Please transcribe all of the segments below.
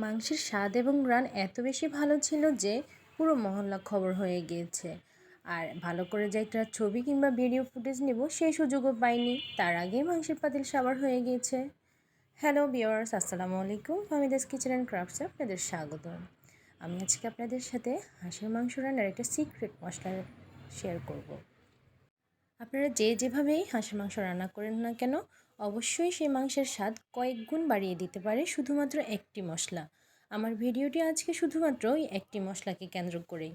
মাংসের স্বাদ এবং ঘ্রাণ এত বেশি ভালো ছিল যে পুরো মহল্লা খবর হয়ে গিয়েছে। আর ভালো করে যে একটা ছবি কিংবা ভিডিও ফুটেজ নেব সেই সুযোগও পাইনি, তার আগেই মাংসের পাতিল সাবার হয়ে গিয়েছে। হ্যালো ভিউয়ার্স, আসসালামু আলাইকুম। ফাহমিদাস কিচেন অ্যান্ড ক্রাফটসে আপনাদের স্বাগত। আমি আজকে আপনাদের সাথে হাঁসের মাংস রান্নার একটা সিক্রেট মশলা শেয়ার করব। আপনারা যেভাবেই হাঁসের মাংস রান্না করেন না কেন, অবশ্যই সেই মাংসের স্বাদ কয়েক গুণ বাড়িয়ে দিতে পারে শুধুমাত্র একটি মশলা। আমার ভিডিওটি আজকে শুধুমাত্র ওই একটি মশলাকে কেন্দ্র করেই।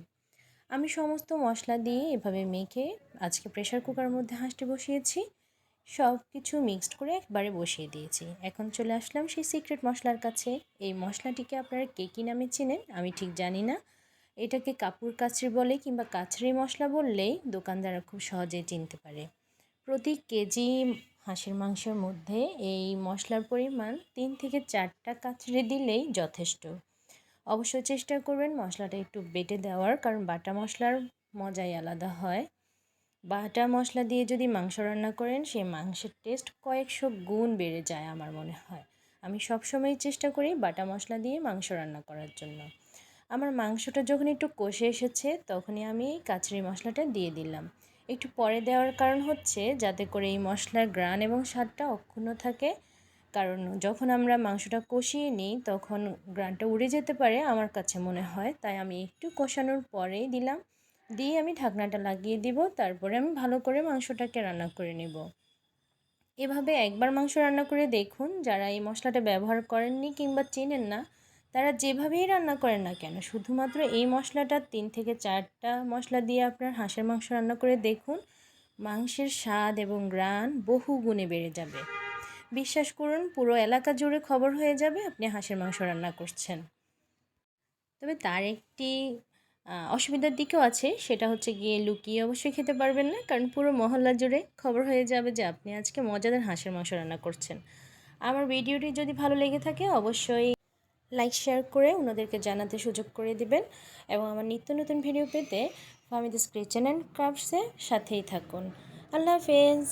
আমি সমস্ত মশলা দিয়ে এভাবে মেখে আজকে প্রেশার কুকারের মধ্যে হাঁসটি বসিয়েছি। সব কিছু মিক্সড করে একবারে বসিয়ে দিয়েছি। এখন চলে আসলাম সেই সিক্রেট মশলার কাছে। এই মশলাটিকে আপনারা কে কী নামে চেনেন আমি ঠিক জানি না। এটাকে কাপুর কাচরি বলে কিংবা কাচরি মশলা বললেই দোকানদাররা খুব সহজেই চিনতে পারে। প্রতি কেজি হাঁসের মাংসের মধ্যে এই মশলার পরিমাণ 3 থেকে 4টা কাচরি দিলেই যথেষ্ট। অবশ্যই চেষ্টা করবেন মশলাটা একটু বেটে দেওয়ার, কারণ বাটা মশলার মজাই আলাদা হয়। বাটা মশলা দিয়ে যদি মাংস রান্না করেন সেই মাংসের টেস্ট কয়েকশো গুণ বেড়ে যায় আমার মনে হয়। আমি সবসময় চেষ্টা করি বাটা মশলা দিয়ে মাংস রান্না করার জন্য। আমার মাংসটা যখন একটু কষে এসেছে তখনই আমি কাচরি মশলাটা দিয়ে দিলাম। একটু পরে দেওয়ার কারণ হচ্ছে যাতে করে এই মশলার ঘ্রাণ এবং স্বাদটা অক্ষুণ্ণ থাকে। কারণ যখন আমরা মাংসটা কষিয়ে নিই তখন ঘ্রাণটা উড়ে যেতে পারে আমার কাছে মনে হয়, তাই আমি একটু কষানোর পরেই দিলাম। দিয়ে আমি ঢাকনাটা লাগিয়ে দিব, তারপরে আমি ভালো করে মাংসটাকে রান্না করে নেব। এভাবে একবার মাংস রান্না করে দেখুন। যারা এই মশলাটা ব্যবহার করেননি কিংবা চেনেন না, তারা যেভাবেই রান্না করেন না কেন শুধুমাত্র এই মশলাটা 3 থেকে 4টা মশলা দিয়ে আপনার হাঁসের মাংস রান্না করে দেখুন, মাংসের স্বাদ এবং ঘ্রাণ বহু গুণে বেড়ে যাবে। বিশ্বাস করুন, পুরো এলাকা জুড়ে খবর হয়ে যাবে আপনি হাঁসের মাংস রান্না করছেন। তবে তার একটি অসুবিধার দিকও আছে, সেটা হচ্ছে গিয়ে লুকিয়ে অবশ্যই খেতে পারবেন না, কারণ পুরো মহল্লা জুড়ে খবর হয়ে যাবে যে আপনি আজকে মজাদার হাঁসের মাংস রান্না করছেন। আমার ভিডিওটি যদি ভালো লেগে থাকে অবশ্যই লাইক শেয়ার করে অন্যদেরকে জানাতে সুযোগ করে দিবেন, এবং আমার নিত্য নতুন ভিডিও পেতে ফাহমিদাস কিচেন অ্যান্ড ক্রাফটসের সাথেই থাকুন। আল্লাহ হাফেজ।